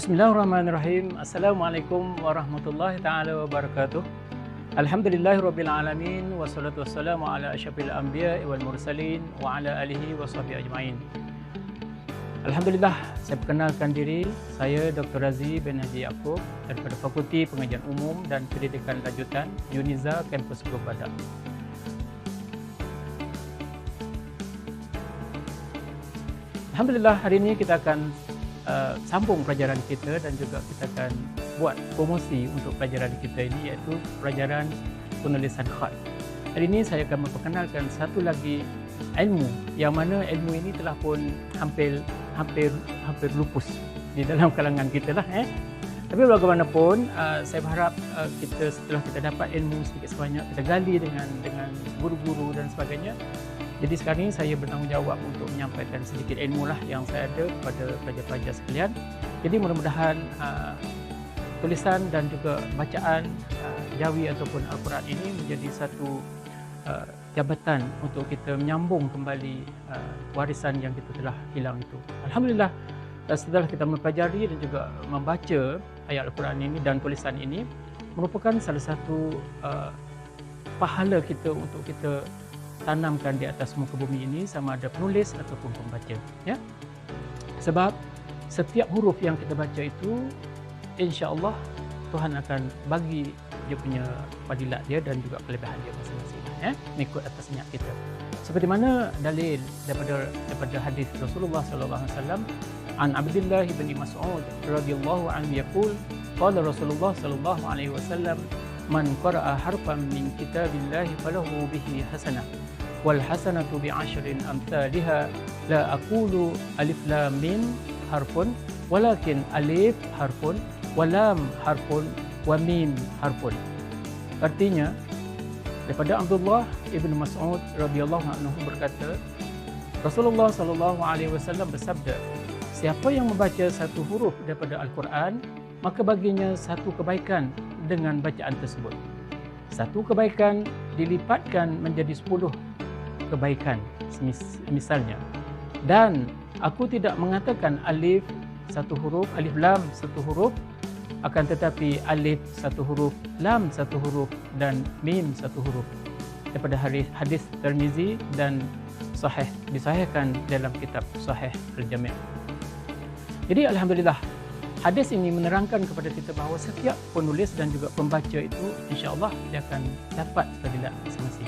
Bismillahirrahmanirrahim. Assalamualaikum warahmatullahi taala wabarakatuh. Alhamdulillahirabbil alamin wassalatu wassalamu ala asyrafil anbiya'i wal mursalin wa ala alihi washabihi ajmain. Alhamdulillah, saya perkenalkan diri. Saya Dr. Razi bin Haji Yaakob daripada Fakulti Pengajian Umum dan Pendidikan Lanjutan UNIZA Kampus Gurun Badak. Alhamdulillah, hari ini kita akan sambung pelajaran kita dan juga kita akan buat promosi untuk pelajaran kita ini, iaitu pelajaran penulisan khat. Hari ini saya akan memperkenalkan satu lagi ilmu yang mana ilmu ini telah pun hampir lupus di dalam kalangan kita lah. Tapi bagaimanapun, saya berharap kita setelah kita dapat ilmu sedikit sebanyak, kita gali dengan guru-guru dan sebagainya. Jadi sekarang ini saya bertanggungjawab untuk menyampaikan sedikit ilmu lah yang saya ada kepada pelajar-pelajar sekalian. Jadi mudah-mudahan tulisan dan juga bacaan Jawi ataupun Al-Quran ini menjadi satu jabatan untuk kita menyambung kembali warisan yang kita telah hilang itu. Alhamdulillah, setelah kita mempelajari dan juga membaca ayat Al-Quran ini dan tulisan ini, merupakan salah satu pahala kita untuk kita tanamkan di atas muka bumi ini, sama ada penulis ataupun pembaca, ya. Sebab setiap huruf yang kita baca itu, insya-Allah Tuhan akan bagi dia punya fadilat dia dan juga kelebihan dia masing-masing, ya, mengikut atas niat kita. Seperti mana dalil daripada hadis Rasulullah sallallahu alaihi wasallam, an Abdullah bin Mas'ud radhiyallahu anhu yaqul, qala Rasulullah sallallahu alaihi wasallam, man qara'a harfan min kitabillahi falahu bihi hasanah wal hasanatu bi asyrin amsalha la aqulu alif lam mim harfun walakin alif harfun wa lam harfun wa mim harfun. Artinya, daripada Abdullah ibn Mas'ud radhiyallahu anhu berkata, Rasulullah sallallahu alaihi wasallam bersabda, siapa yang membaca satu huruf daripada Al-Quran, maka baginya satu kebaikan dengan bacaan tersebut. Satu kebaikan dilipatkan menjadi 10 kebaikan misalnya. Dan aku tidak mengatakan alif satu huruf, alif lam satu huruf, akan tetapi alif satu huruf, lam satu huruf dan mim satu huruf. Daripada hadis Tirmizi dan sahih, disahihkan dalam kitab Sahih Al-Jami'. Jadi alhamdulillah, hadis ini menerangkan kepada kita bahawa setiap penulis dan juga pembaca itu insya-Allah dia akan dapat fadilat masing-masing.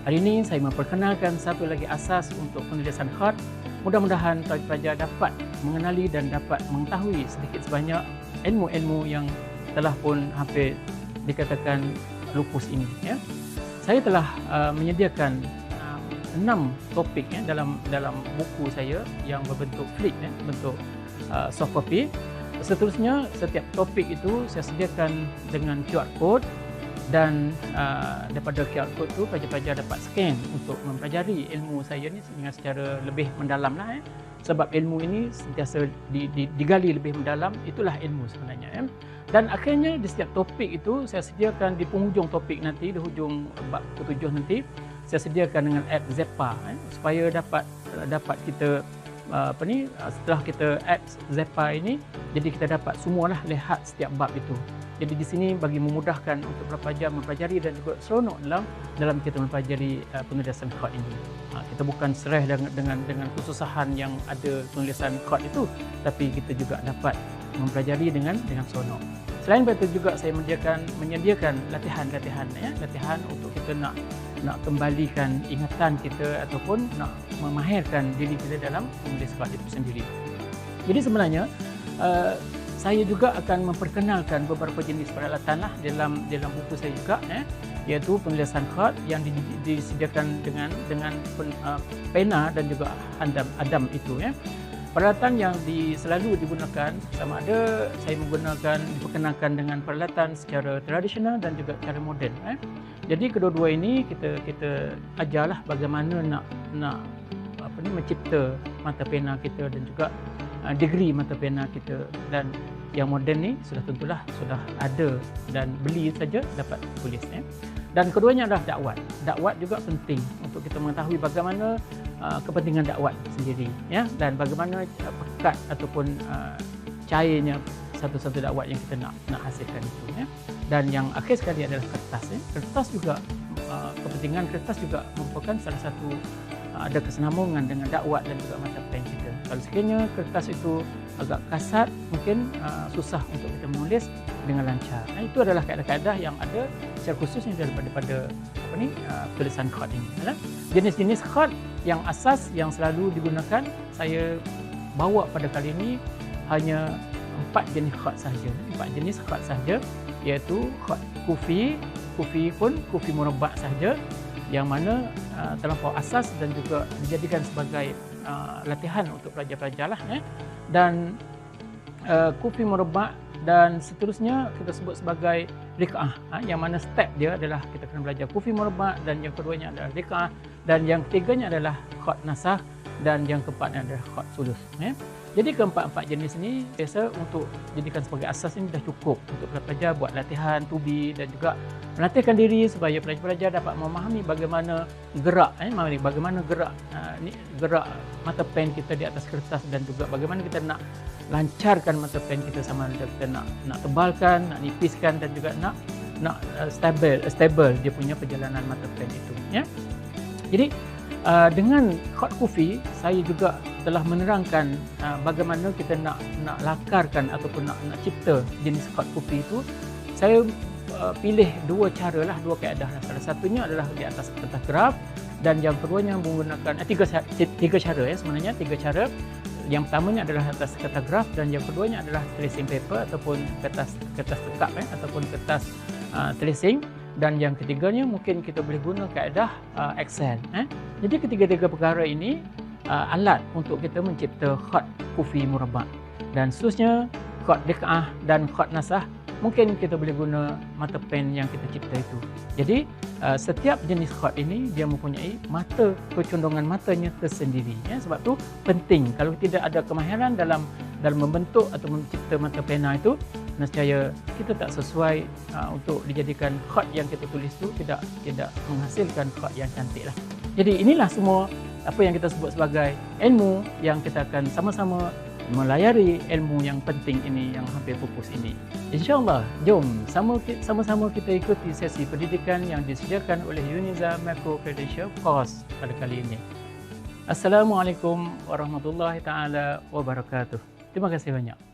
Hari ini saya memperkenalkan satu lagi asas untuk penulisan khat. Mudah-mudahan pelajar dapat mengenali dan dapat mengetahui sedikit sebanyak ilmu-ilmu yang telah pun hampir dikatakan lupus ini, ya. Saya telah menyediakan 6 topik, ya, dalam buku saya yang berbentuk flip, ya, bentuk soft copy. Seterusnya, setiap topik itu saya sediakan dengan QR code dan daripada QR code itu pelajar-pelajar dapat scan untuk mempelajari ilmu saya ni dengan secara lebih mendalam lah, ya. Sebab ilmu ini sentiasa digali lebih mendalam, itulah ilmu sebenarnya, ya. Dan akhirnya di setiap topik itu saya sediakan di penghujung topik nanti, di hujung bab ke-7 nanti, saya sediakan dengan app Zepa, ya, supaya dapat kita setelah kita add Zepa ini, jadi kita dapat semualah lihat setiap bab itu. Jadi di sini bagi memudahkan untuk pelajar mempelajari dan juga seronok dalam kita mempelajari penulisan khat ini. Kita bukan serah dengan kesusahan yang ada penulisan khat itu, tapi kita juga dapat mempelajari dengan seronok. Selain itu juga saya menyediakan latihan-latihan, ya, latihan untuk kita nak kembalikan ingatan kita ataupun nak memahirkan diri kita dalam menulis khat itu sendiri. Jadi sebenarnya saya juga akan memperkenalkan beberapa jenis peralatan lah dalam buku saya juga, iaitu penulisan khat yang disediakan dengan pena dan juga adam itu, ya. Peralatan yang selalu digunakan sama ada saya diperkenalkan dengan peralatan secara tradisional dan juga cara moden, Jadi kedua-dua ini kita ajarlah bagaimana nak mencipta mata pena kita dan juga degree mata pena kita. Dan yang moden ni sudah ada dan beli saja dapat tulis, Dan keduanya adalah dakwat. Dakwat juga penting untuk kita mengetahui bagaimana kepentingan dakwat sendiri, ya, dan bagaimana pekat ataupun cairnya satu-satu dakwat yang kita nak hasilkan itu ya. Dan yang akhir sekali adalah kertas ya. Kertas juga kepentingan kertas juga merupakan salah satu ada kesinambungan dengan dakwat dan juga mata pen kita. Kalau sekiranya kertas itu agak kasar, mungkin susah untuk kita menulis dengan lancar. Itu adalah kaedah-kaedah yang ada secara khususnya daripada tulisan khat ini. Jenis-jenis khat yang asas yang selalu digunakan saya bawa pada kali ini hanya 4 jenis khat sahaja. 4 jenis khat sahaja, iaitu khat kufi pun kufi murabbak sahaja, yang mana terlampau asas dan juga dijadikan sebagai latihan untuk pelajar-pelajar lah. Dan kufi murabbak dan seterusnya kita sebut sebagai rikaah, yang mana step dia adalah kita kena belajar kufi murabbak, dan yang keduanya adalah rikaah, dan yang ketiganya adalah khat nasakh, dan yang keempatnya adalah khat sulus. Jadi keempat-empat jenis ini biasa untuk jadikan sebagai asas ini dah cukup untuk pelajar buat latihan tubi dan juga melatihkan diri supaya pelajar-pelajar dapat memahami bagaimana gerak bagaimana gerak mata pen kita di atas kertas, dan juga bagaimana kita nak lancarkan mata pen kita, sama ada kita nak tebalkan, nak nipiskan, dan juga nak stable dia punya perjalanan mata pen itu ya. Jadi dengan khat kufi saya juga telah menerangkan bagaimana kita nak lakarkan ataupun nak cipta jenis khat kufi itu. Saya pilih dua kaedah. Salah satunya adalah di atas kertas graf, dan yang keduanya menggunakan tiga cara ya, sebenarnya tiga cara. Yang pertamanya adalah atas kertas graf, dan yang keduanya adalah tracing paper ataupun kertas tekap ataupun kertas tracing, dan yang ketiganya mungkin kita boleh guna kaedah Excel. Jadi ketiga-tiga perkara ini alat untuk kita mencipta khat kufi murabbak, dan seterusnya khat rikaah dan khat nasakh mungkin kita boleh guna mata pen yang kita cipta itu. Jadi setiap jenis khat ini dia mempunyai kecondongan matanya tersendiri ya. Sebab tu penting, kalau tidak ada kemahiran dalam membentuk atau mencipta mata pena itu, nescaya kita tak sesuai untuk dijadikan khat yang kita tulis itu tidak menghasilkan khat yang cantik lah. Jadi inilah semua apa yang kita sebut sebagai ilmu yang kita akan sama-sama melayari ilmu yang penting ini, yang hampir pupus ini. InsyaAllah, jom sama-sama kita ikuti sesi pendidikan yang disediakan oleh Uniza Macro Credential Course pada kali ini. Assalamualaikum warahmatullahi taala wabarakatuh. Terima kasih banyak.